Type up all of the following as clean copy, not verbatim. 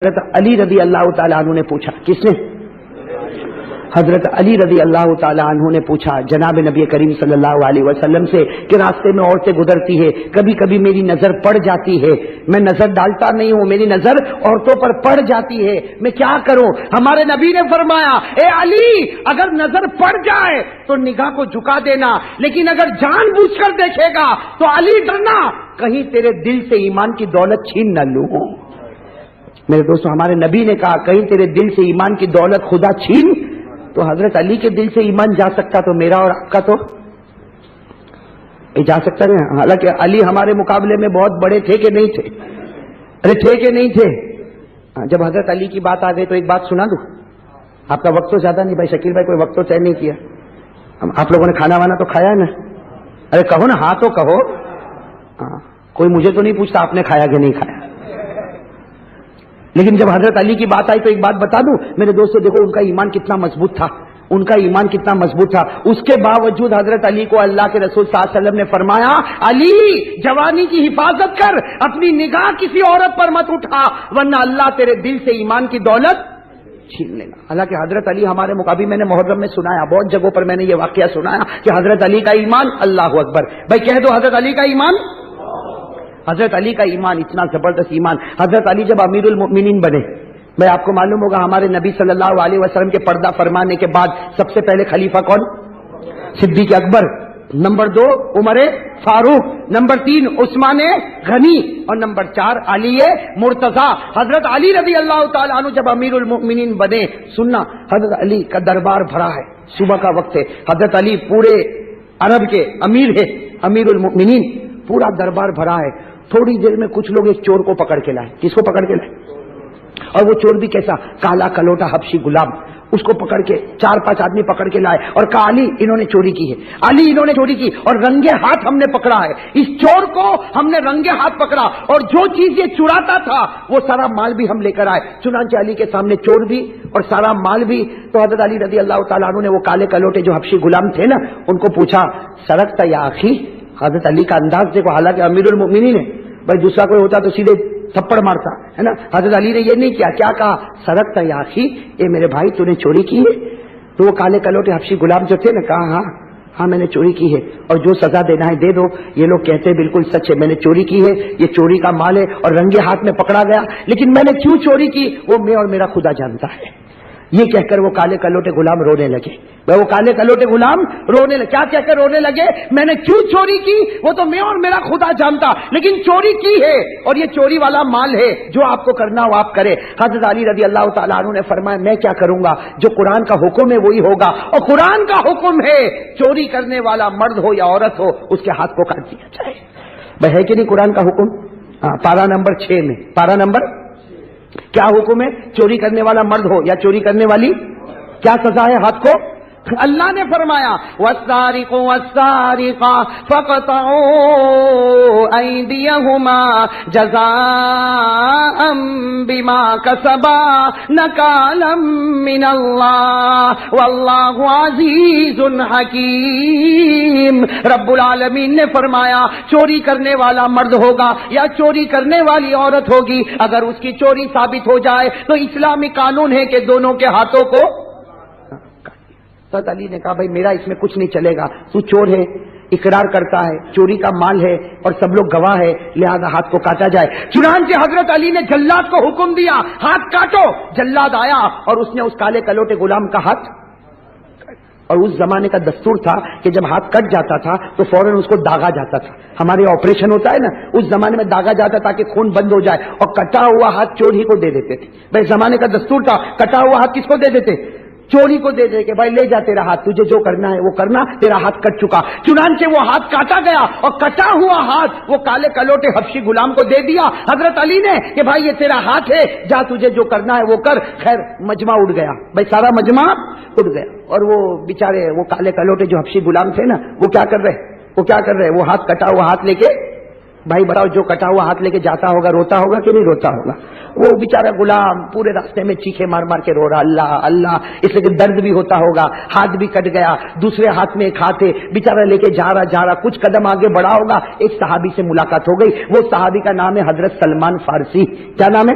حضرت علی رضی اللہ تعالیٰ عنہ نے پوچھا، کس نے؟ حضرت علی رضی اللہ تعالیٰ عنہ نے پوچھا جناب نبی کریم صلی اللہ علیہ وسلم سے کہ راستے میں عورتیں گزرتی ہے، کبھی کبھی میری نظر پڑ جاتی ہے، میں نظر ڈالتا نہیں ہوں، میری نظر عورتوں پر پڑ جاتی ہے، میں کیا کروں؟ ہمارے نبی نے فرمایا، اے علی اگر نظر پڑ جائے تو نگاہ کو جھکا دینا، لیکن اگر جان بوجھ کر دیکھے گا تو علی ڈرنا کہیں تیرے دل سے ایمان کی دولت چھین نہ لوں۔ میرے دوستو، ہمارے نبی نے کہا کہیں تیرے دل سے ایمان کی دولت خدا چھین، تو حضرت علی کے دل سے ایمان جا سکتا تو میرا اور آپ کا تو جا سکتا نہیں۔ حالانکہ علی ہمارے مقابلے میں بہت بڑے تھے کہ نہیں تھے؟ ارے تھے کہ نہیں تھے؟ جب حضرت علی کی بات آ گئی تو ایک بات سنا دوں، آپ کا وقت تو زیادہ نہیں، بھائی شکیل بھائی کوئی وقت تو طے نہیں کیا، آپ لوگوں نے کھانا وانا تو کھایا ہے نا؟ ارے کہو نا، ہاں تو کہو، کوئی مجھے تو نہیں پوچھتا آپ نے کھایا کہ نہیں کھایا۔ لیکن جب حضرت علی کی بات آئی تو ایک بات بتا دوں میرے دوستو، دیکھو ان کا ایمان کتنا مضبوط تھا، ان کا ایمان کتنا مضبوط تھا، اس کے باوجود حضرت علی کو اللہ کے رسول صلی اللہ علیہ وسلم نے فرمایا، علی جوانی کی حفاظت کر، اپنی نگاہ کسی عورت پر مت اٹھا ورنہ اللہ تیرے دل سے ایمان کی دولت چھین لینا۔ حالانکہ حضرت علی ہمارے مقابل، میں نے محرم میں سنایا، بہت جگہوں پر میں نے یہ واقعہ سنایا کہ حضرت علی کا ایمان، اللہ اکبر، بھائی کہہ دو حضرت علی کا ایمان، حضرت علی کا ایمان اتنا زبردست ایمان۔ حضرت علی جب امیر المؤمنین بنے، بھائی آپ کو معلوم ہوگا ہمارے نبی صلی اللہ علیہ وسلم کے پردہ فرمانے کے بعد سب سے پہلے خلیفہ کون؟ صدیق اکبر، نمبر 2 عمر فاروق، نمبر 3 عثمان غنی، اور نمبر 4 علی مرتضی۔ حضرت علی رضی اللہ تعالیٰ عنہ جب امیر المؤمنین بنے، سننا حضرت علی کا دربار بھرا ہے، صبح کا وقت ہے، حضرت علی پورے عرب کے امیر ہے، امیر المؤمنین، پورا دربار بھرا ہے۔ تھوڑی دیر میں کچھ لوگ ایک چور کو پکڑ کے لائے۔ کس کو پکڑ کے لائے؟ اور وہ چور بھی کیسا؟ کالا کلوٹا حبشی غلام، اس کو پکڑ کے 4-5 آدمی پکڑ کے لائے اور کہا علی انہوں نے چوری کی ہے، علی انہوں نے چوری کی، اور رنگے ہاتھ ہم نے پکڑا ہے، اس چور کو ہم نے رنگے ہاتھ پکڑا، اور جو چیز یہ چراتا تھا وہ سارا مال بھی ہم لے کر آئے۔ چنانچہ علی کے سامنے چور بھی اور سارا مال بھی۔ تو حضرت علی رضی اللہ تعالیٰ عنہ نے وہ کالے کلوٹے جو حبشی غلام تھے نا، ان کو پوچھا سرقت یا اخی؟ حضرت علی کا انداز دیکھو، حالانکہ امیر المؤمنین ہے، بھائی دوسرا کوئی ہوتا تو سیدھے تھپڑ مارتا ہے نا، حضرت علی نے یہ نہیں کیا، کیا کہا؟ سرقت یا اخی، اے میرے بھائی تو نے چوری کی ہے؟ تو وہ کالے کلوٹے حبشی غلام جو تھے نا، کہا ہاں میں نے چوری کی ہے، اور جو سزا دینا ہے دے دو۔ یہ لوگ کہتے ہیں بالکل سچ ہے، میں نے چوری کی ہے، یہ چوری کا مال ہے اور رنگے ہاتھ میں پکڑا گیا، لیکن میں نے کیوں چوری کی وہ میں اور میرا خدا جانتا ہے۔ یہ کہہ کر وہ کالے کلوٹے غلام رونے لگے، وہ کالے کلوٹے غلام رونے لگے، کیا کہہ کر رونے لگے؟ میں نے کیوں چوری کی وہ تو میں اور میرا خدا جانتا، لیکن چوری کی ہے اور یہ چوری والا مال ہے، جو آپ کو کرنا ہو آپ کرے۔ حضرت علی رضی اللہ تعالیٰ عنہ نے فرمایا میں کیا کروں گا، جو قرآن کا حکم ہے وہی ہوگا، اور قرآن کا حکم ہے چوری کرنے والا مرد ہو یا عورت ہو اس کے ہاتھ کو کاٹ دیا جائے۔ بھائی ہے کہ نہیں قرآن کا حکم؟ پارہ نمبر 6 میں، پارہ نمبر کیا حکم ہے؟ چوری کرنے والا مرد ہو یا چوری کرنے والی، کیا سزا ہے ہاتھ کو؟ اللہ نے فرمایا وَالسَّارِقُ وَالسَّارِقَةُ فَاقْطَعُوا أَيْدِيَهُمَا جَزَاءً بِمَا كَسَبَا نَكَالًا مِّنَ اللَّهِ وَاللَّهُ عَزِيزٌ حَكِيمٌ۔ رب العالمین نے فرمایا چوری کرنے والا مرد ہوگا یا چوری کرنے والی عورت ہوگی، اگر اس کی چوری ثابت ہو جائے تو اسلامی قانون ہے کہ دونوں کے ہاتھوں کو۔ حضرت علی نے کہا بھائی میرا اس میں کچھ نہیں چلے گا، تو چور ہے، اقرار کرتا ہے، چوری کا مال ہے اور سب لوگ گواہ ہے، لہذا ہاتھ کو کاٹا جائے۔ چنانچہ حضرت علی نے جلاد کو حکم دیا ہاتھ کاٹو۔ جلاد آیا اور اس نے اس کالے کلوٹے غلام کا ہاتھ، اور اس زمانے کا دستور تھا کہ جب ہاتھ کٹ جاتا تھا تو فوراً اس کو داغا جاتا تھا، ہمارے آپریشن ہوتا ہے نا، اس زمانے میں داغا جاتا تاکہ خون بند ہو جائے، اور کٹا ہوا ہاتھ چور ہی کو دے دیتے تھے۔ بھائی زمانے کا دستور تھا، کٹا ہوا ہاتھ کس کو دے دیتے؟ چوری کو دے دے کہ بھائی لے جا تیرا ہاتھ، تجھے جو کرنا ہے وہ کرنا، تیرا ہاتھ کٹ چکا۔ چنانچہ وہ ہاتھ کاٹا گیا اور کٹا ہوا ہاتھ وہ کالے کلوٹے حبشی غلام کو دے دیا حضرت علی نے کہ بھائی یہ تیرا ہاتھ ہے، جا تجھے جو کرنا ہے وہ کر۔ خیر مجمع اٹھ گیا، بھائی سارا مجمع اٹھ گیا، اور وہ بیچارے وہ کالے کلوٹے جو حبشی غلام تھے نا، وہ کیا کر رہے؟ وہ ہاتھ کٹا ہوا ہاتھ لے کے، بھائی بتاؤ جو کٹا ہوا ہاتھ لے کے جاتا ہوگا روتا ہوگا کہ نہیں روتا ہوگا؟ وہ بیچارہ غلام پورے راستے میں چیخے مار مار کے رو رہا اللہ اللہ، اس لیے کہ درد بھی ہوتا ہوگا، ہاتھ بھی کٹ گیا، دوسرے ہاتھ میں ایک ہاتھ ہے، بیچارہ لے کے جا رہا، کچھ قدم آگے بڑھا ہوگا، ایک صحابی سے ملاقات ہو گئی۔ وہ صحابی کا نام ہے حضرت سلمان فارسی۔ کیا نام ہے؟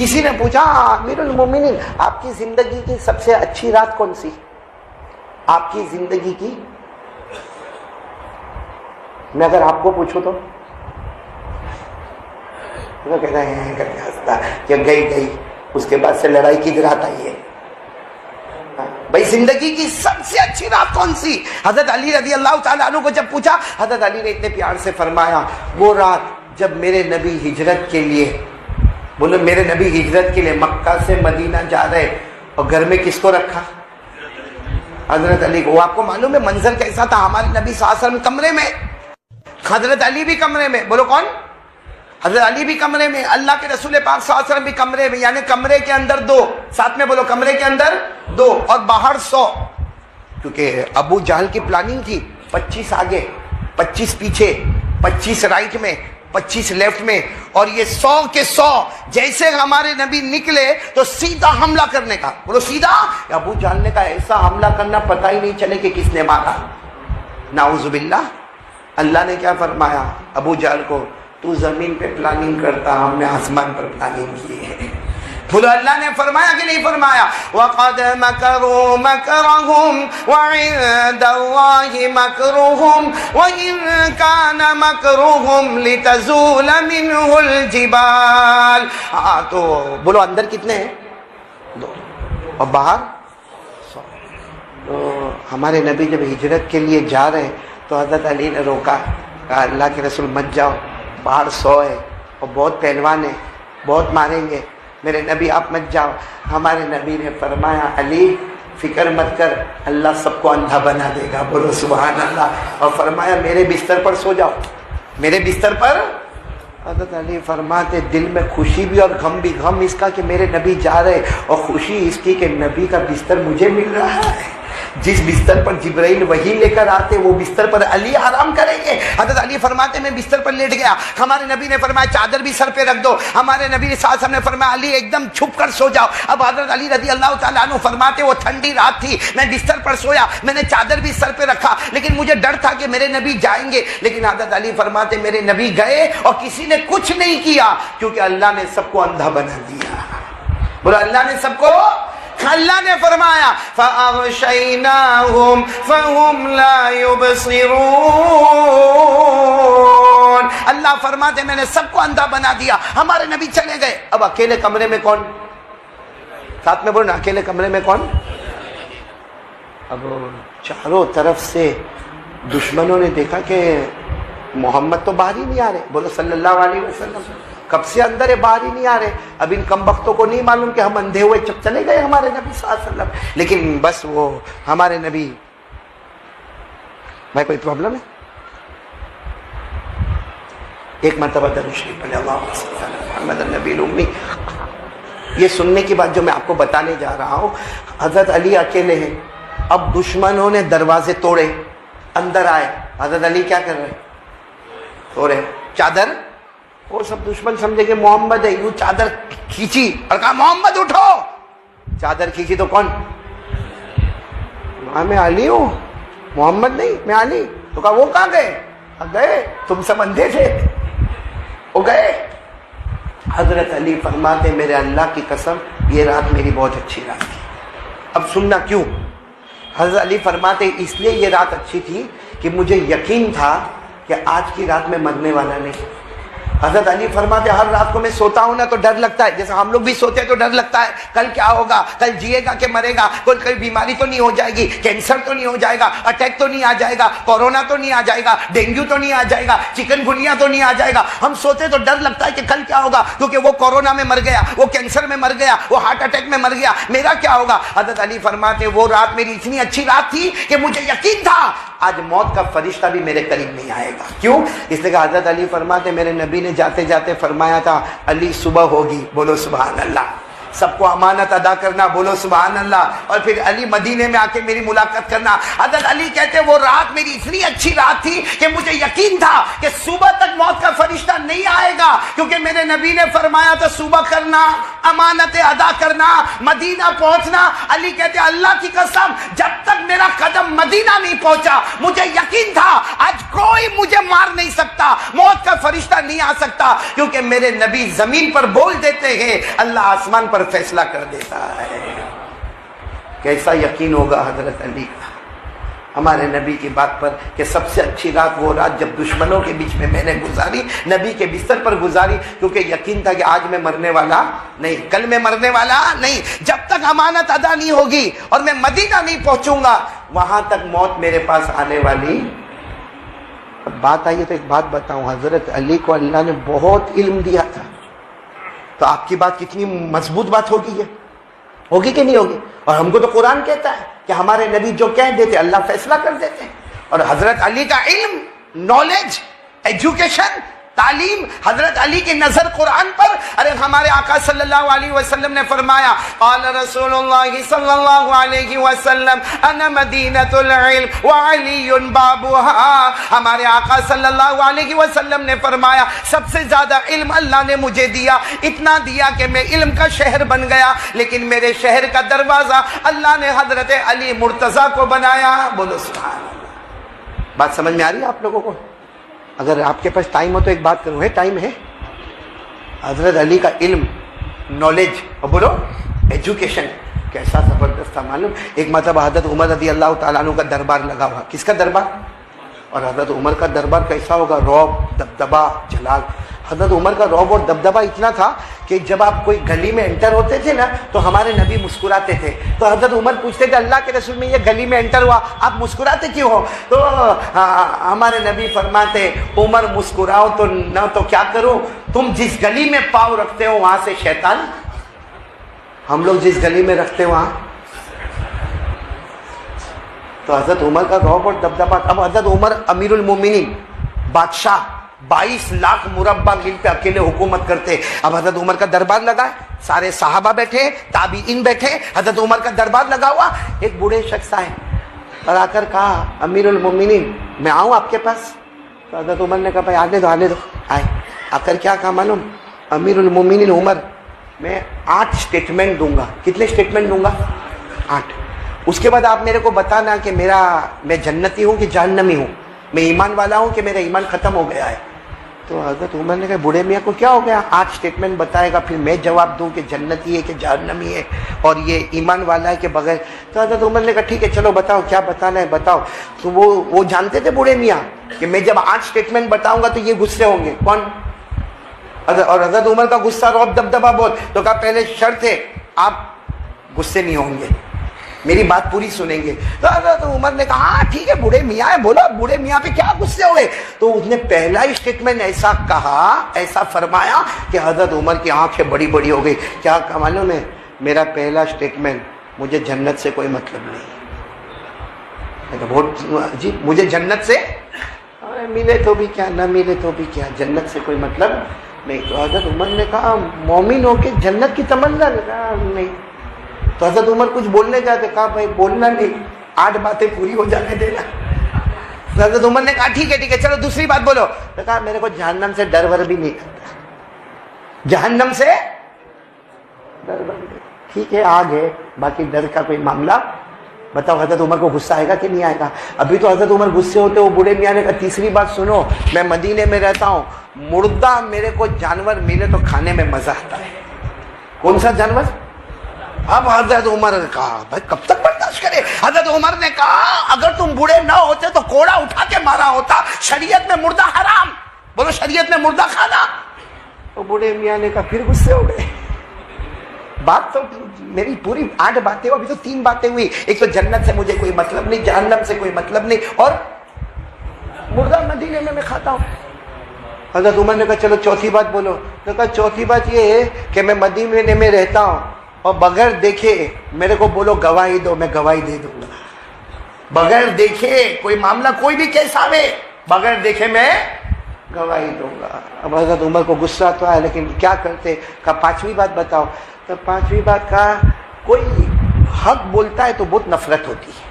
کسی نے پوچھا امیر المومنین آپ کی زندگی کی سب سے اچھی رات کون سی؟ آپ کی زندگی کی، میں اگر آپ کو پوچھوں تو وہ کہتا ہے کر کے ہنستا کہ گئی اس کے بعد سے لڑائی کی رات آئی ہے. بھائی زندگی کی سب سے اچھی رات کون سی؟ حضرت علی رضی اللہ تعالیٰ عنہ کو جب پوچھا، حضرت علی نے اتنے پیار سے فرمایا وہ رات جب میرے نبی ہجرت کے لیے، بولو میرے نبی ہجرت کے لیے مکہ سے مدینہ جا رہے، اور گھر میں کس کو رکھا؟ حضرت علی کو. وہ آپ کو معلوم ہے منظر کیسا تھا؟ ہمارے نبی صلی اللہ علیہ وسلم کمرے میں، حضرت علی بھی کمرے میں، بولو کون؟ حضرت علی بھی کمرے میں، اللہ کے رسول پاک صلی اللہ علیہ وسلم بھی کمرے میں، یعنی کمرے کے اندر 2، ساتھ میں بولو کمرے کے اندر 2 اور باہر 100. کیونکہ ابو جہل کی پلاننگ تھی 25 آگے 25 پیچھے 25 رائٹ میں 25 لیفٹ میں، اور یہ 100 کے 100 جیسے ہمارے نبی نکلے تو سیدھا حملہ کرنے کا، بولو سیدھا. ابو جہل نے کہا ایسا حملہ کرنا پتہ ہی نہیں چلے کہ کس نے مارا. نعوذ باللہ. اللہ نے کیا فرمایا ابو جہل کو؟ تو زمین پہ پلاننگ کرتا، ہم نے آسمان پر پلاننگ کی ہے. بولو اللہ نے فرمایا کہ نہیں فرمایا؟ وَقَدْ مَكَرُوا مَكْرَهُمْ وَعِندَ اللَّهِ مَكْرُهُمْ وَإِن كَانَ مَكْرُهُمْ لِتَزُولَ مِنْهُ الْجِبَالُ. تو بولو اندر کتنے ہیں؟ 2 اور باہر 100. تو ہمارے نبی جب ہجرت کے لیے جا رہے تو حضرت علی نے روکا، کہا اللہ کے رسول مت جاؤ، باہر 100 ہے اور بہت پہلوان ہے، بہت ماریں گے، میرے نبی آپ مت جاؤ. ہمارے نبی نے فرمایا علی فکر مت کر، اللہ سب کو اندھا بنا دے گا. بولو سبحان اللہ. اور فرمایا میرے بستر پر سو جاؤ، میرے بستر پر. حضرت علی فرماتے دل میں خوشی بھی اور غم بھی. غم اس کا کہ میرے نبی جا رہے، اور خوشی اس کی کہ نبی کا بستر مجھے مل رہا ہے. جس بستر پر جبرائیل وحی لے کر آتے وہ بستر پر علی آرام کریں گے. حضرت علی فرماتے میں بستر پر لیٹ گیا، ہمارے نبی نے فرمایا چادر بھی سر پہ رکھ دو. ہمارے نبی صلی اللہ علیہ وسلم نے فرمایا علی ایک دم چھپ کر سو جاؤ. اب حضرت علی رضی اللہ تعالیٰ عنہ فرماتے وہ ٹھنڈی رات تھی، میں بستر پر سویا، میں نے چادر بھی سر پہ رکھا، لیکن مجھے ڈر تھا کہ میرے نبی جائیں گے. لیکن حضرت علی فرماتے میرے نبی گئے اور کسی نے کچھ نہیں کیا، کیونکہ اللہ نے سب کو اندھا بنا دیا. بولا اللہ نے سب کو. اللہ نے فرمایا فَأَغْشَيْنَاهُمْ فَهُمْ لَا يُبْصِرُونَ. اللہ فرماتے میں نے سب کو اندھا بنا دیا. ہمارے نبی چلے گئے، اب اکیلے کمرے میں کون؟ ساتھ میں بولو اکیلے کمرے میں کون؟ اب چاروں طرف سے دشمنوں نے دیکھا کہ محمد تو باہر ہی نہیں آ رہے. بولو صلی اللہ علیہ وسلم. کب سے اندر ہے، باہر ہی نہیں آ رہے. اب ان کم بختوں کو نہیں معلوم کہ ہم اندھے ہوئے چلے گئے ہمارے نبی صلی اللہ علیہ وسلم. لیکن بس وہ ہمارے نبی. بھائی کوئی پرابلم ہے؟ ایک مرتبہ درود شریف پڑھیں اللہم صلی علی محمد النبی الامی. یہ سننے کی بات جو میں آپ کو بتانے جا رہا ہوں، حضرت علی اکیلے ہیں. اب دشمنوں نے دروازے توڑے، اندر آئے. حضرت علی کیا کر رہے؟ توڑے چادر. وہ سب دشمن سمجھے کہ محمد ہے، یوں چادر کھینچی اور کہا محمد اٹھو. چادر کھینچی تو کون؟ میں علی ہوں، محمد نہیں، میں علی. تو کہا وہ کہاں گئے؟ گئے تم سب اندھے تھے، وہ گئے. حضرت علی فرماتے میرے اللہ کی قسم یہ رات میری بہت اچھی رات تھی. اب سننا کیوں. حضرت علی فرماتے اس لیے یہ رات اچھی تھی کہ مجھے یقین تھا کہ آج کی رات میں مرنے والا نہیں. حضرت علی فرماتے ہر رات کو میں سوتا ہوں نا تو ڈر لگتا ہے، جیسے ہم لوگ بھی سوتے ہیں تو ڈر لگتا ہے کل کیا ہوگا، کل جیے گا کہ مرے گا، کوئی بیماری تو نہیں ہو جائے گی، کینسر تو نہیں ہو جائے گا، اٹیک تو نہیں آ جائے گا، کورونا تو نہیں آ جائے گا، ڈینگو تو نہیں آ جائے گا، چکن گنیا تو نہیں آ جائے گا. ہم سوتے تو ڈر لگتا ہے کہ کل کیا ہوگا، کیونکہ وہ کورونا میں مر گیا، وہ کینسر میں مر گیا، وہ ہارٹ اٹیک میں مر گیا، میرا کیا ہوگا. حضرت علی فرماتے وہ رات میری اتنی اچھی رات تھی کہ مجھے یقین تھا آج موت کا فرشتہ بھی میرے قریب نہیں آئے گا. کیوں؟ اس لیے کہ حضرت علی فرماتے میرے نبی نے جاتے جاتے فرمایا تھا علی صبح ہوگی. بولو سبحان اللہ. سب کو امانت ادا کرنا. بولو سبحان اللہ. اور پھر علی مدینے میں آ کے میری ملاقات کرنا. حضرت علی کہتے وہ رات میری اتنی اچھی رات تھی کہ مجھے یقین تھا کہ صبح تک موت کا فرشتہ نہیں آئے گا، کیونکہ میرے نبی نے فرمایا تھا صبح کرنا، امانت ادا کرنا، مدینہ پہنچنا. علی کہتے اللہ کی قسم جب تک میرا میرا قدم مدینہ نہیں پہنچا، مجھے یقین تھا آج کوئی مجھے مار نہیں سکتا، موت کا فرشتہ نہیں آ سکتا، کیونکہ میرے نبی زمین پر بول دیتے ہیں، اللہ آسمان پر فیصلہ کر دیتا ہے۔ کیسا یقین ہوگا حضرت علی کا ہمارے نبی کی بات پر کہ سب سے اچھی رات وہ رات جب دشمنوں کے بیچ میں میں نے گزاری، نبی کے بستر پر گزاری، کیونکہ یقین تھا کہ آج میں مرنے والا نہیں، کل میں مرنے والا نہیں، جب تک امانت ادا نہیں ہوگی اور میں مدینہ نہیں پہنچوں گا وہاں تک موت میرے پاس آنے والی۔ اب بات آئی تو ایک بات بتاؤں، حضرت علی کو اللہ نے بہت علم دیا تھا، تو آپ کی بات کتنی مضبوط بات ہوگی کہ نہیں ہوگی؟ اور ہم کو تو قرآن کہتا ہے کہ ہمارے نبی جو کہہ دیتے اللہ فیصلہ کر دیتے، اور حضرت علی کا علم، نالج، ایجوکیشن، تعلیم، حضرت علی کی نظر قرآن پر۔ ارے ہمارے آقا صلی اللہ علیہ وسلم نے فرمایا، قال رسول اللہ صلی اللہ علیہ وسلم انا مدینۃ العلم وعلی بابها۔ ہمارے آقا صلی اللہ علیہ وسلم نے فرمایا سب سے زیادہ علم اللہ نے مجھے دیا، اتنا دیا کہ میں علم کا شہر بن گیا، لیکن میرے شہر کا دروازہ اللہ نے حضرت علی مرتضیٰ کو بنایا۔ بولو سبحان اللہ۔ بات سمجھ میں آ رہی ہے آپ لوگوں کو؟ اگر آپ کے پاس ٹائم ہو تو ایک بات کروں، ہے ٹائم ہے؟ حضرت علی کا علم، نالج، اور بولو ایجوکیشن کیسا زبردست تھا معلوم؟ ایک مرتبہ حضرت عمر رضی اللہ تعالیٰ عنہ کا دربار لگا ہوا۔ کس کا دربار؟ اور حضرت عمر کا دربار کیسا ہوگا؟ رعب، دبدبا، جلال۔ حضرت عمر کا رعب اور دبدبا اتنا تھا کہ جب آپ کوئی گلی میں انٹر ہوتے تھے نا تو ہمارے نبی مسکراتے تھے، تو حضرت عمر پوچھتے تھے اللہ کے رسول میں یہ گلی میں انٹر ہوا آپ مسکراتے کیوں ہو؟ تو ہمارے نبی فرماتے عمر مسکراؤ تو نہ تو کیا کروں، تم جس گلی میں پاؤں رکھتے ہو وہاں سے شیطان، ہم لوگ جس گلی میں رکھتے ہیں وہاں۔ تو حضرت عمر کا رعب اور دبدبا۔ اب حضرت عمر امیر المومنین، بادشاہ، 22 لاکھ مربع میل پہ اکیلے حکومت کرتے۔ اب حضرت عمر کا دربار لگا ہے، سارے صحابہ بیٹھے، تابعین بیٹھے، حضرت عمر کا دربار لگا ہوا۔ ایک بوڑھے شخص آئے اور آ کر کہا امیر المومنین میں آؤں آپ کے پاس؟ تو حضرت عمر نے کہا بھائی آنے دو۔ آئے، آ کر کیا کہا معلوم؟ امیر المومنین عمر میں 8 اسٹیٹمنٹ دوں گا۔ کتنے اسٹیٹمنٹ دوں گا؟ 8۔ اس کے بعد آپ میرے کو بتانا کہ میں جنتی ہوں کہ جہنمی ہوں، میں ایمان والا ہوں کہ میرا ایمان ختم ہو گیا ہے۔ تو حضرت عمر نے کہا بوڑھے میاں کو کیا ہو گیا، 8 اسٹیٹمنٹ بتائے گا پھر میں جواب دوں کہ جنتی ہے کہ جہنمی ہے اور یہ ایمان والا ہے کہ بغیر؟ تو حضرت عمر نے کہا ٹھیک ہے چلو بتاؤ کیا بتانا ہے بتاؤ۔ تو وہ جانتے تھے بوڑھے میاں کہ میں جب 8 اسٹیٹمنٹ بتاؤں گا تو یہ غصے ہوں گے۔ کون؟ اور حضرت عمر کا غصہ رعب دبدبا بول، تو کہا پہلے شرط ہے آپ غصے نہیں ہوں گے، میری بات پوری سنیں گے۔ تو حضرت عمر نے کہا ہاں ٹھیک ہے بوڑھے میاں ہے، بولا بوڑھے میاں پہ کیا غصے ہوئے؟ تو اس نے پہلا ہی اسٹیٹمنٹ ایسا کہا، ایسا فرمایا کہ حضرت عمر کی آنکھیں بڑی بڑی ہو گئی۔ کیا کہا معلوم ہے؟ میرا پہلا اسٹیٹمنٹ مجھے جنت سے کوئی مطلب نہیں۔ بہت جی، مجھے جنت سے ملے تو بھی کیا نہ ملے تو بھی کیا، جنت سے کوئی مطلب نہیں۔ تو حضرت عمر نے کہا مومن ہو کے جنت کی تمنا نہیں۔ تو حضرت عمر کچھ بولنے جاتے، کہا بھائی بولنا نہیں، 8 باتیں پوری ہو جانے دینا۔ تو حضرت عمر نے کہا ٹھیک ہے چلو دوسری بات بولو۔ تو کہا میرے کو جہنم سے ڈر ور بھی نہیں کرتا، جہنم سے ڈر ور بھی۔ ٹھیک ہے آگ ہے، باقی ڈر کا کوئی معاملہ بتاؤ۔ حضرت عمر کو غصہ آئے گا کہ نہیں آئے گا؟ ابھی تو حضرت عمر غصے ہوتے، وہ بوڑھے میاں نے کہا تیسری بات سنو، میں مدینے میں رہتا ہوں، مردہ میرے کو جانور ملے تو کھانے میں مزہ آتا ہے۔ کون سا جانور؟ اب حضرت عمر نے کہا بھائی کب تک برداشت کرے؟ حضرت عمر نے کہا اگر تم بوڑھے نہ ہوتے تو کوڑا اٹھا کے مارا ہوتا، شریعت میں مردہ حرام۔ بولو شریعت میں مردہ کھانا۔ تو بوڑھے میاں نے کہا پھر غصے ہو گئے۔ بات تو میری پوری 8 باتیں، ابھی تو 3 باتیں ہوئی۔ ایک تو جنت سے مجھے کوئی مطلب نہیں، جہنم سے کوئی مطلب نہیں، اور مردہ مدینے میں کھاتا ہوں۔ حضرت عمر نے کہا چلو چوتھی بات بولو۔ تو کہا چوتھی بات یہ ہے کہ میں مدینے میں رہتا ہوں اور بغیر دیکھے میرے کو بولو گواہی دو، میں گواہی دے دوں گا۔ بغیر دیکھے کوئی معاملہ کوئی بھی کیسا ہوئے، بغیر دیکھے میں گواہی دوں گا۔ اب حضرت عمر کو غصہ تو آیا لیکن کیا کرتے؟ کہا 5ویں بات بتاؤ۔ تو 5ویں بات کہا کوئی حق بولتا ہے تو بہت نفرت ہوتی ہے،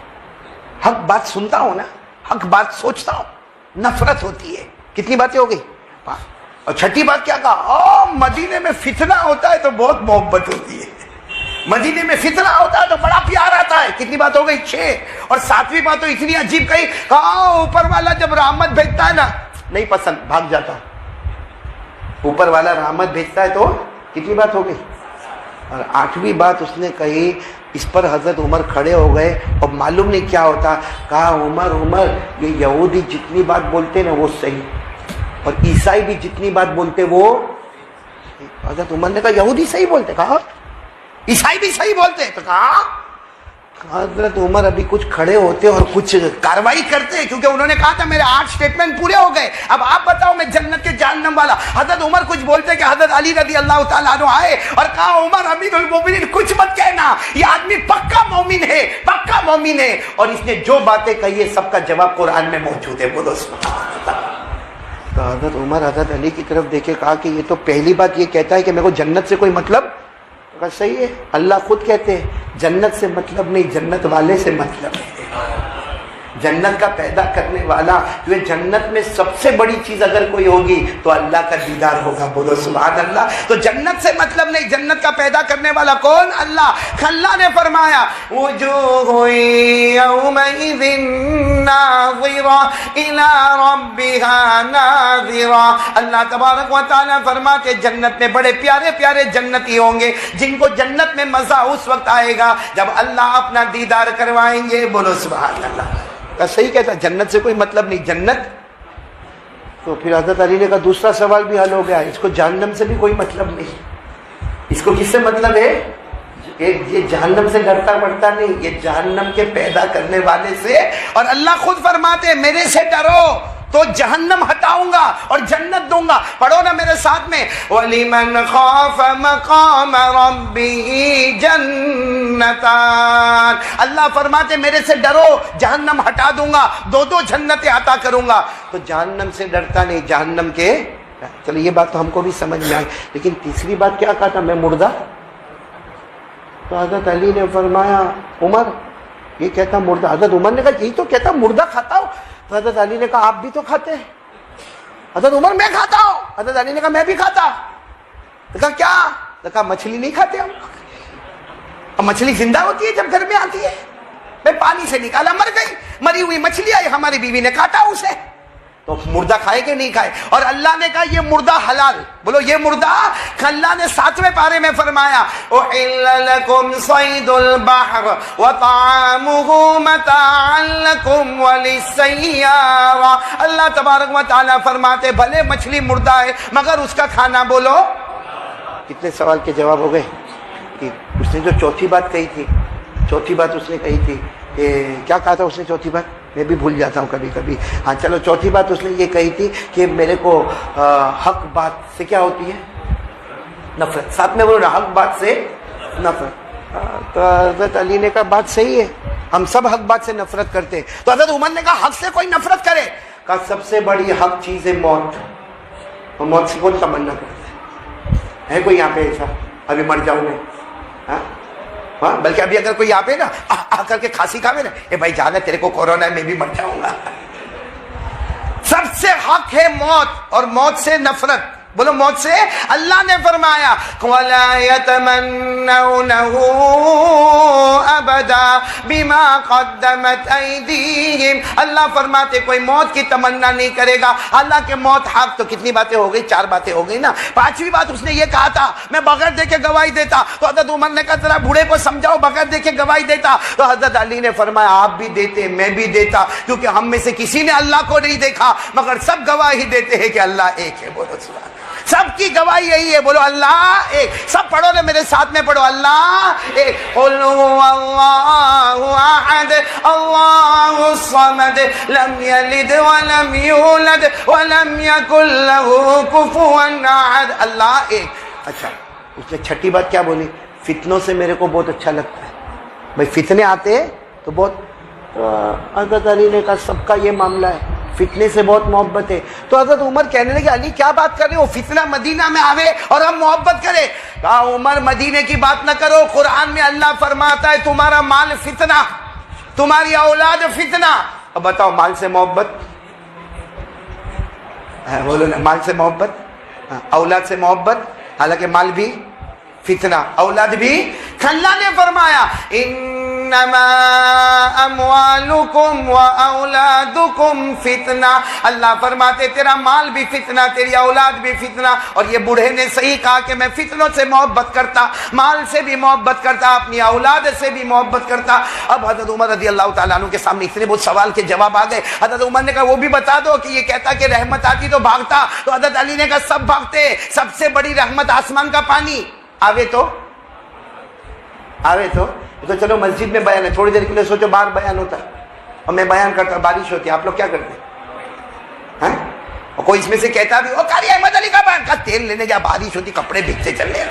حق بات سنتا ہوں نا، حق بات سوچتا ہوں، نفرت ہوتی ہے۔ کتنی باتیں ہو گئی؟ 5۔ اور 6ٹھی بات کیا کہا؟ مدینے میں فتنہ ہوتا ہے تو بہت محبت ہوتی ہے۔ مدینے میں فتنہ ہوتا ہے تو بڑا پیار آتا ہے. کتنی بات ہو گئی؟ 6. اور 7ویں بات تو اتنی عجیب کہی، کہا اوپر والا جب رحمت بھیجتا ہے نا نہیں پسند، بھاگ جاتا. اوپر والا رحمت بھیجتا ہے تو کتنی بات ہو گئی؟ اور 8ویں بات اس نے کہی، اس پر حضرت عمر کھڑے ہو گئے اور معلوم نہیں کیا ہوتا، کہا عمر یہ یہودی جتنی بات بولتے نا وہ صحیح، اور عیسائی بھی جتنی بات بولتے وہ. حضرت عمر نے کہا یہودی صحیح بولتے، کہا عیسائی بھی صحیح بولتے، تو کہا حضرت عمر ابھی کچھ کھڑے ہوتے اور کچھ کاروائی کرتے، کیونکہ انہوں نے کہا تھا میرے 8 سٹیٹمنٹ پورے ہو گئے، اب آپ بتاؤ میں جنت کے جہنم والا. حضرت عمر کچھ بولتے کہ حضرت علی رضی اللہ تعالیٰ عنہ آئے اور کہا عمر امیر المومنین کچھ مت کہنا، یہ آدمی پکا مومن ہے، پکا مومن ہے. اور اس نے جو باتیں کہی ہے سب کا جواب قرآن میں موجود ہے. بولو سبحان اللہ. تو حضرت عمر حضرت علی کی طرف دیکھے، کہا کہ یہ تو پہلی بات یہ کہتا ہے کہ میرے کو جنت سے کوئی مطلب. کہا صحیح ہے، اللہ خود کہتے ہیں جنت سے مطلب نہیں، جنت والے سے مطلب ہے، جنت کا پیدا کرنے والا. کیونکہ جنت میں سب سے بڑی چیز اگر کوئی ہوگی تو اللہ کا دیدار ہوگا. بولو سبحان اللہ. تو جنت سے مطلب نہیں، جنت کا پیدا کرنے والا کون؟ اللہ. اللہ نے فرمایا وجوہ یومئذ ناظرہ الی ربها ناظرہ. اللہ تبارک و تعالیٰ فرماتے جنت میں بڑے پیارے پیارے جنتی ہوں گے جن کو جنت میں مزہ اس وقت آئے گا جب اللہ اپنا دیدار کروائیں گے. بولو سبحان اللہ. صحیح کہتا جنت سے کوئی مطلب نہیں، جنت. تو پھر حضرت علی نے کہا دوسرا سوال بھی حل ہو گیا، اس کو جہنم سے بھی کوئی مطلب نہیں. اس کو کس سے مطلب ہے؟ یہ جہنم سے ڈرتا بڑھتا نہیں، یہ جہنم کے پیدا کرنے والے سے. اور اللہ خود فرماتے میرے سے ڈرو تو جہنم ہٹاؤں گا اور جنت دوں گا. پڑھو نا میرے ساتھ میں، وَلِمَنْ خَافَ مَقَامَ رَبِّهِ جَنَّتَانِ. اللہ فرماتے میرے سے ڈرو جہنم ہٹا دوں گا، 2 جنتیں عطا کروں گا. تو جہنم سے ڈرتا نہیں، جہنم کے. چلو یہ بات تو ہم کو بھی سمجھ میں آئی، لیکن تیسری بات کیا کہا تھا؟ میں مردہ. تو حضرت علی نے فرمایا عمر یہ کہتا مردہ. حضرت عمر نے کہا یہی تو کہتا مردہ کھاتا ہوں. تو حضرت علی نے کہا آپ بھی تو کھاتے ہیں. حضرت عمر میں کھاتا ہوں. حضرت علی نے کہا میں بھی کھاتا. تو کہا کیا؟ تو کہا مچھلی نہیں کھاتے ہم. اور مچھلی زندہ ہوتی ہے جب گھر میں آتی ہے، میں پانی سے نکالا مر گئی، مری ہوئی مچھلی آئی، ہماری بیوی نے کاٹا اسے. تو مردہ کھائے کہ نہیں کھائے؟ اور اللہ نے کہا یہ مردہ حلال. بولو یہ مردہ. اللہ نے 7ویں پارے میں فرمایا احل لکم صید البحر وطعامہ متاعا لکم وللسیارہ. اللہ تبارک و تعالیٰ فرماتے بھلے مچھلی مردہ ہے مگر اس کا کھانا. بولو کتنے سوال کے جواب ہو گئے. اس نے جو چوتھی بات کہی تھی، چوتھی بات اس نے کہی تھی کہ کیا کہا تھا اس نے؟ چوتھی بات میں بھی بھول جاتا ہوں کبھی کبھی. ہاں چلو چوتھی بات اس نے یہ کہی تھی کہ میرے کو حق بات سے کیا ہوتی ہے؟ نفرت. ساتھ میں بولو نا، حق بات سے نفرت. تو حضرت علی نے کہا بات صحیح ہے، ہم سب حق بات سے نفرت کرتے ہیں. تو حضرت عمر نے کہا حق سے کوئی نفرت کرے. کہا سب سے بڑی حق چیز ہے موت. اور موت سے کون تمنا کرتا ہے کوئی یہاں پہ ایسا ابھی مر جاؤں میں؟ ہاں بلکہ ابھی اگر کوئی آپ ہے نا آ کر کے کھانسی کھاوے نا، اے بھائی جانا تیرے کو کورونا ہے میں بھی مر جاؤں گا. سب سے حق ہے موت اور موت سے نفرت. بولو موت سے. اللہ نے فرمایا وَلَا يَتَمَنَّوْنَهُ أَبَدًا بِمَا قَدَّمَتْ أَيْدِيهِمْ. اللہ فرماتے کوئی موت کی تمنا نہیں کرے گا، حالانکہ موت حق. تو کتنی باتیں ہو گئی؟ 4 باتیں ہو گئی نا. 5ویں بات اس نے یہ کہا تھا میں بغیر دیکھے گواہی دیتا. تو حضرت عمر نے کہا ذرا بوڑھے کو سمجھاؤ بغیر دیکھے گواہی دیتا. تو حضرت علی نے فرمایا آپ بھی دیتے میں بھی دیتا، کیونکہ ہم میں سے کسی نے اللہ کو نہیں دیکھا مگر سب گواہی دیتے ہیں کہ اللہ ایک ہے. بولو سبحان. سب کی گواہی یہی ہے. بولو اللہ ایک. سب پڑھو نا میرے ساتھ میں، پڑھو اللہ ایک. قل هو اللہ احد اللہ الصمد لم یلد ولم یولد ولم یکن له کفوا احد. اللہ ایک. اچھا اس نے 6ٹھی بات کیا بولی؟ فتنوں سے میرے کو بہت اچھا لگتا ہے. بھائی فتنے آتے ہیں تو بہت. حضرت علی نے کہا سب کا یہ معاملہ ہے، فتنے سے بہت محبت ہے. تو حضرت عمر کہنے لگے علی کیا بات کر رہے ہو؟ فتنہ مدینہ میں آوے اور ہم محبت کرے. کہا عمر مدینے کی بات نہ کرو، قرآن میں اللہ فرماتا ہے تمہارا مال فتنہ، تمہاری اولاد فتنہ. اب بتاؤ مال سے محبت؟ بولو نا مال سے محبت، اولاد سے محبت، حالانکہ مال بھی فتنہ، اولاد بھی۔ اللہ نے فرمایا انما اموالکم و اولادکم فتنہ، اللہ فرماتے تیرا مال بھی فتنہ، تیری اولاد بھی فتنہ۔ اور یہ بوڑھے نے صحیح کہا کہ میں فتنوں سے محبت کرتا، مال سے بھی محبت کرتا، اپنی اولاد سے بھی محبت کرتا۔ اب حضرت عمر رضی اللہ تعالیٰ عنہ کے سامنے اتنے بہت سوال کے جواب آ گئے۔ حضرت عمر نے کہا وہ بھی بتا دو کہ یہ کہتا کہ رحمت آتی تو بھاگتا، تو حضرت علی نے کہا سب بھاگتے، سب سے بڑی رحمت آسمان کا پانی آوے تو چلو مسجد میں بیان ہے، تھوڑی دیر کے لیے سوچو باہر بیان ہوتا اور میں بیان کرتا، بارش ہوتی، آپ لوگ کیا کرتے ہیں؟ اور کوئی اس میں سے کہتا بھی وہ قاری احمد علی کا بیان کا تیل لینے جا، بارش ہوتی کپڑے بھیجتے چلے۔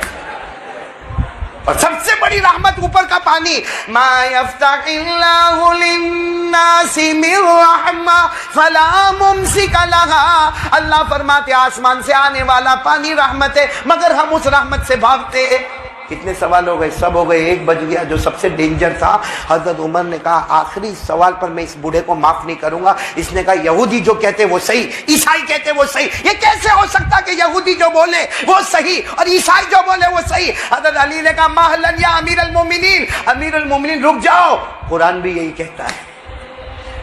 اور سب سے بڑی رحمت اوپر کا پانی، ما یفتح اللہ للناس من رحمہ فلا ممسک لہا، اللہ فرماتے آسمان سے آنے والا پانی رحمت ہے، مگر ہم اس رحمت سے بھاگتے ہیں۔ کتنے سوال ہو گئے؟ سب ہو گئے، ایک بچ گیا جو سب سے ڈینجر تھا۔ حضرت عمر نے کہا آخری سوال پر میں اس بوڑھے کو معاف نہیں کروں گا۔ اس نے کہا یہودی جو کہتے وہ صحیح، عیسائی کہتے وہ صحیح، یہ کیسے ہو سکتا کہ یہودی جو بولے وہ صحیح اور عیسائی جو بولے وہ صحیح؟ حضرت علی نے کہا مہلن یا امیر المومنین، امیر المومنین رک جاؤ، قرآن بھی یہی کہتا ہے،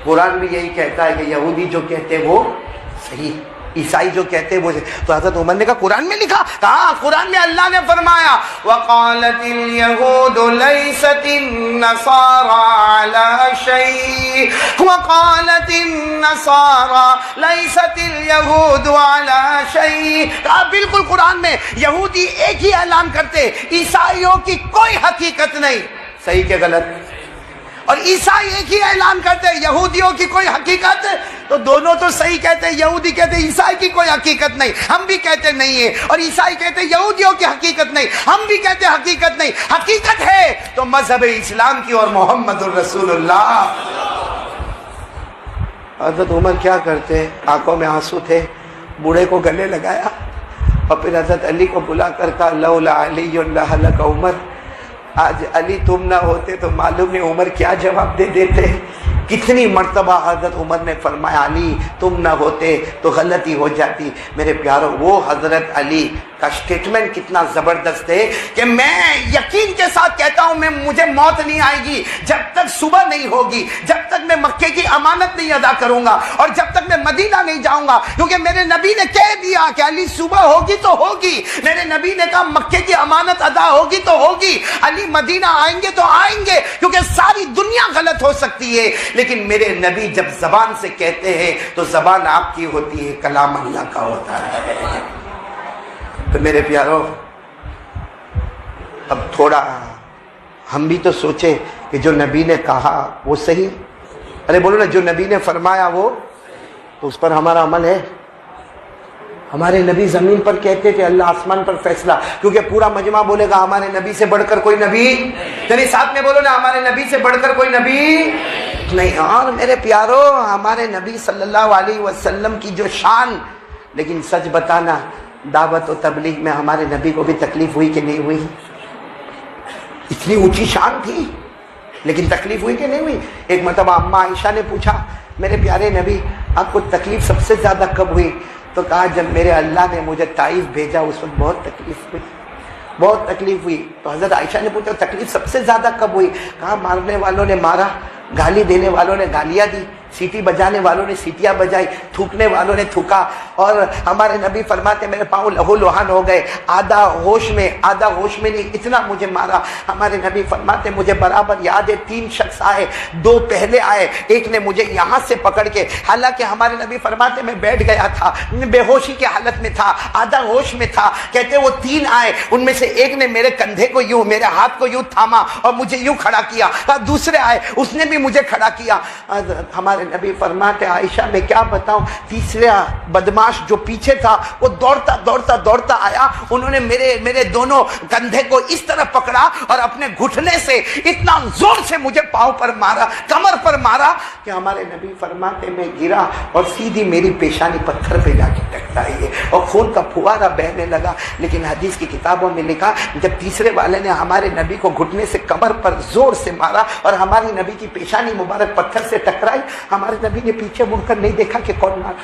قرآن بھی یہی کہتا ہے کہ یہودی جو کہتے وہ صحیح، عیسائی جو کہتے وہ صحیح۔ تو حضرت عمر نے کہا قرآن میں لکھا؟ کہا قرآن میں اللہ نے فرمایا وقالت اليهود ليست النصارى على شيء وقالت النصارى ليست اليهود على شيء، کہا بالکل قرآن میں یہودی ایک ہی اعلان کرتے عیسائیوں کی کوئی حقیقت نہیں، صحیح کہ غلط؟ اور عیسائی ایک ہی اعلان کرتے یہودیوں کی کوئی حقیقت، تو دونوں تو صحیح کہتے، یہودی کہتے عیسائی کی کوئی حقیقت نہیں، ہم بھی کہتے نہیں ہے، اور عیسائی کہتے یہودیوں کی حقیقت نہیں، ہم بھی کہتے حقیقت نہیں۔ حقیقت ہے تو مذہب اسلام کی اور محمد الرسول اللہ۔ حضرت عمر کیا کرتے؟ آنکھوں میں آنسو تھے، بوڑھے کو گلے لگایا اور پھر حضرت علی کو بلا کر کہا لولا علی لہلک عمر، آج علی تم نہ ہوتے تو معلوم نہیں عمر کیا جواب دے دیتے۔ کتنی مرتبہ حضرت عمر نے فرمایا علی تم نہ ہوتے تو غلطی ہو جاتی۔ میرے پیارو وہ حضرت علی کا سٹیٹمنٹ کتنا زبردست ہے کہ میں یقین کے ساتھ کہتا ہوں مجھے موت نہیں آئے گی جب تک صبح نہیں ہوگی، جب تک میں مکے کی امانت نہیں ادا کروں گا، اور جب تک میں مدینہ نہیں جاؤں گا، کیونکہ میرے نبی نے کہہ دیا کہ علی صبح ہوگی تو ہوگی، میرے نبی نے کہا مکے کی امانت ادا ہوگی تو ہوگی، علی مدینہ آئیں گے تو آئیں گے، کیونکہ ساری دنیا غلط ہو سکتی ہے لیکن میرے نبی جب زبان سے کہتے ہیں تو زبان آپ کی ہوتی ہے، کلام اللہ کا ہوتا ہے۔ تو میرے پیارو اب تھوڑا ہم بھی تو سوچے کہ جو نبی نے کہا وہ صحیح، ارے بولو نا جو نبی نے فرمایا وہ، تو اس پر ہمارا عمل ہے۔ ہمارے نبی زمین پر کہتے تھے اللہ آسمان پر فیصلہ، کیونکہ پورا مجمع بولے گا ہمارے نبی سے بڑھ کر کوئی نبی، یعنی ساتھ میں بولو نا ہمارے نبی سے بڑھ کر کوئی نبی نہیں۔ اور میرے پیارو ہمارے نبی صلی اللہ علیہ وسلم کی جو شان، لیکن سچ بتانا دعوت و تبلیغ میں ہمارے نبی کو بھی تکلیف ہوئی کہ نہیں ہوئی؟ اتنی اونچی شان تھی لیکن تکلیف ہوئی کہ نہیں ہوئی؟ ایک مرتبہ اماں عائشہ نے پوچھا میرے پیارے نبی آپ کو تکلیف سب سے زیادہ کب ہوئی؟ تو کہا جب میرے اللہ نے مجھے طائف بھیجا اس وقت بہت تکلیف ہوئی، بہت تکلیف ہوئی۔ تو حضرت عائشہ نے پوچھا تکلیف سب سے زیادہ کب ہوئی؟ کہا مارنے والوں نے مارا، گالی دینے والوں نے گالیاں دی، سیٹی بجانے والوں نے سیٹیاں بجائی، تھوکنے والوں نے تھوکا، اور ہمارے نبی فرماتے میرے پاؤں لہو لہان ہو گئے، آدھا ہوش میں آدھا ہوش میں نہیں، اتنا مجھے مارا۔ ہمارے نبی فرماتے مجھے برابر یاد ہے 3 شخص آئے، 2 پہلے آئے، ایک نے مجھے یہاں سے پکڑ کے، حالانکہ ہمارے نبی فرماتے میں بیٹھ گیا تھا، بے ہوشی کی حالت میں تھا، آدھا ہوش میں تھا، کہتے وہ 3 آئے، ان میں سے ایک نے میرے کندھے کو یوں، میرے ہاتھ کو یوں تھاما اور مجھے یوں کھڑا کیا، دوسرے آئے اس نے بھی مجھے کھڑا کیا۔ ہمارے نبی فرماتے عائشہ میں کیا بتاؤں، تیسرا بدماش جو پیچھے تھا وہ دوڑتا دوڑتا دوڑتا آیا، انہوں نے میرے دونوں کندھے کو اس طرح پکڑا اور اپنے گھٹنے سے اتنا زور سے مجھے پاؤں پر مارا، کمر پر مارا کہ ہمارے نبی فرماتے میں گرا اور سیدھی میری پیشانی پتھر پہ جا کے ٹکرائی ہے اور خون کا پھوارا بہنے لگا۔ لیکن حدیث کی کتابوں میں لکھا جب تیسرے والے نے ہمارے نبی کو گھٹنے سے کمر پر زور سے مارا اور ہماری نبی کی پیشانی مبارک پتھر سے ٹکرائی، ہمارے نبی نے پیچھے مڑ کر نہیں دیکھا کہ کون مارا،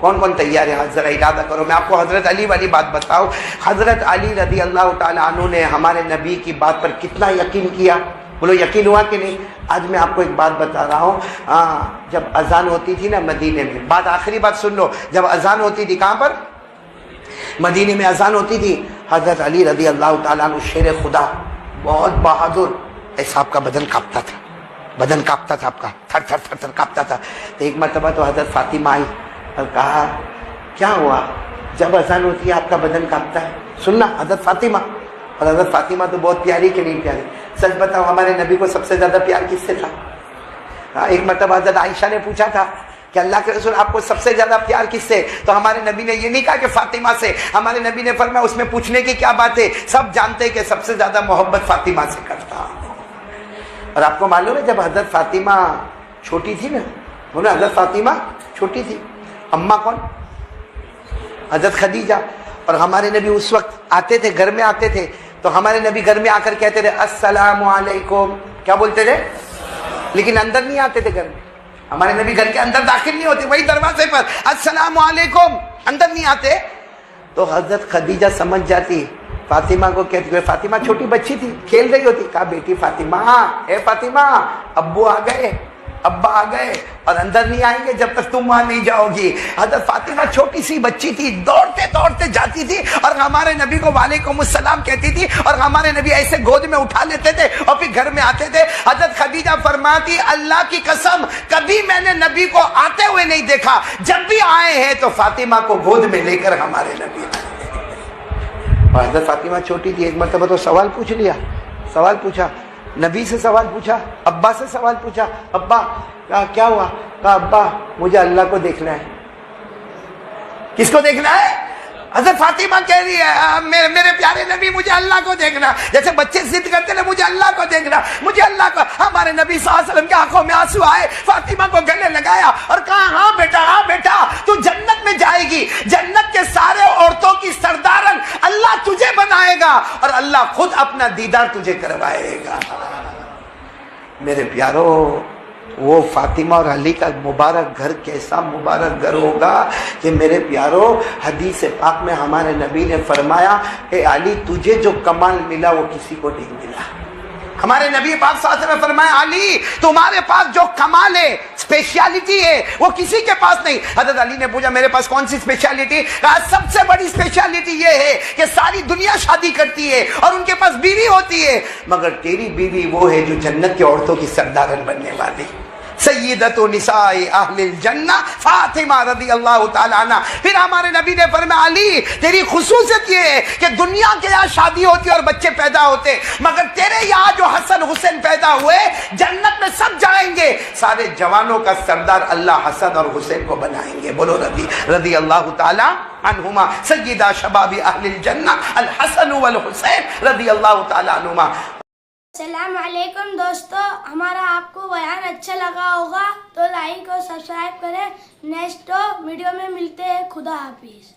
کون کون تیار ہے؟ ذرا ارادہ کرو. میں آپ کو حضرت علی والی بات بتاؤں. حضرت علی رضی اللہ تعالیٰ عنہ نے ہمارے نبی کی بات پر کتنا یقین کیا. بولو یقین ہوا کہ نہیں؟ آج میں آپ کو ایک بات بتا رہا ہوں. جب اذان ہوتی تھی نا مدینے میں، بات آخری بات سن لو، جب اذان ہوتی تھی کہاں پر؟ مدینے میں اذان ہوتی تھی. حضرت علی رضی اللہ تعالیٰ عنہ شیر خدا، بہت بہادر، ایسا آپ کا بدن کانپتا تھا، بدن کانپتا تھا، آپ کا تھر تھر تھر تھر کانپتا تھا. تو ایک مرتبہ تو حضرت فاطمہ آئی اور کہا کیا ہوا جب اذان ہوتی ہے آپ کا بدن کانپتا ہے؟ سننا حضرت فاطمہ. اور حضرت فاطمہ تو بہت پیاری کہ نہیں پیاری؟ سچ بتاؤ ہمارے نبی کو سب سے زیادہ پیار کس سے تھا؟ ایک مرتبہ حضرت عائشہ نے پوچھا تھا کہ اللہ کے رسول آپ کو سب سے زیادہ پیار کس سے؟ تو ہمارے نبی نے یہ نہیں کہا کہ فاطمہ سے. ہمارے نبی نے فرمایا اس میں پوچھنے کی کیا بات ہے، سب جانتے کہ سب سے زیادہ محبت فاطمہ سے کرتا. اور آپ کو معلوم ہے جب حضرت فاطمہ چھوٹی تھی نا، بولے حضرت فاطمہ چھوٹی تھی، اماں کون؟ حضرت خدیجہ. اور ہمارے نبی اس وقت آتے تھے، گھر میں آتے تھے، تو ہمارے نبی گھر میں آ کر کہتے تھے السلام علیکم. کیا بولتے تھے؟ لیکن اندر نہیں آتے تھے گھر میں. ہمارے نبی گھر کے اندر داخل نہیں ہوتے، وہی دروازے پر السلام علیکم، اندر نہیں آتے. تو حضرت خدیجہ سمجھ جاتی، فاطمہ کو کہتی ہوئے، فاطمہ چھوٹی بچی تھی کھیل رہی ہوتی، کہا بیٹی فاطمہ، اے فاطمہ ابو آ گئے، ابا آ گئے، اور اندر نہیں آئیں گے جب تک تم وہاں نہیں جاؤ گی. حضرت فاطمہ چھوٹی سی بچی تھی، دوڑتے دوڑتے جاتی تھی اور ہمارے نبی کو وعلیکم السلام کہتی تھی، اور ہمارے نبی ایسے گود میں اٹھا لیتے تھے اور پھر گھر میں آتے تھے. حضرت خدیجہ فرماتی اللہ کی قسم کبھی میں نے نبی کو آتے ہوئے نہیں دیکھا، جب بھی آئے ہیں تو فاطمہ کو گود میں لے کر ہمارے نبی آئے. اور حضرت فاطمہ چھوٹی تھی، ایک مرتبہ تو سوال پوچھ لیا، سوال پوچھا نبی سے، سوال پوچھا ابا سے، سوال پوچھا ابا. کہا کیا ہوا؟ کہا ابا مجھے اللہ کو دیکھنا ہے. کس کو دیکھنا ہے؟ حضرت فاطمہ کہہ رہی ہے میرے پیارے نبی مجھے اللہ کو دیکھنا. جیسے بچے ضد کرتے ہیں مجھے اللہ کو دیکھنا، مجھے اللہ کو. ہمارے نبی صلی اللہ علیہ وسلم کی آنکھوں میں آنسو آئے، فاطمہ کو گلے لگایا اور کہا ہاں بیٹا، ہاں بیٹا، تو جنت میں جائے گی، جنت کے سارے عورتوں کی سردارن اللہ تجھے بنائے گا اور اللہ خود اپنا دیدار تجھے کروائے گا. میرے پیارو، وہ فاطمہ اور علی کا مبارک گھر کیسا مبارک گھر ہوگا کہ میرے پیارو، حدیث پاک میں ہمارے نبی نے فرمایا کہ علی تجھے جو کمال ملا وہ کسی کو نہیں ملا. ہمارے نبی پاک صلی اللہ علیہ وسلم نے فرمایا علی تمہارے پاس جو کمال ہے، اسپیشلٹی ہے، وہ کسی کے پاس نہیں. حضرت علی نے پوچھا میرے پاس کون سی اسپیشلٹی؟ کہا سب سے بڑی اسپیشلٹی یہ ہے کہ ساری دنیا شادی کرتی ہے اور ان کے پاس بیوی ہوتی ہے، مگر تیری بیوی وہ ہے جو جنت کی عورتوں کی سردارن بننے والی، سیدۃ نساء اہل الجنہ فاطمہ رضی اللہ تعالیٰ عنہ. پھر ہمارے نبی نے فرمایا علی تیری خصوصیت یہ ہے کہ دنیا کے یہاں شادی ہوتی ہے اور بچے پیدا ہوتے، مگر تیرے یہاں جو حسن حسین پیدا ہوئے جنت میں سب جائیں گے، سارے جوانوں کا سردار اللہ حسن اور حسین کو بنائیں گے. بولو رضی اللہ تعالیٰ عنہما سیدہ شباب اہل الجنہ الحسن والحسین رضی اللہ تعالیٰ عنہما. السلام علیکم دوستو، ہمارا آپ کو بیان اچھا لگا ہوگا تو لائک اور سبسکرائب کریں. نیکسٹ ویڈیو میں ملتے ہیں. خدا حافظ.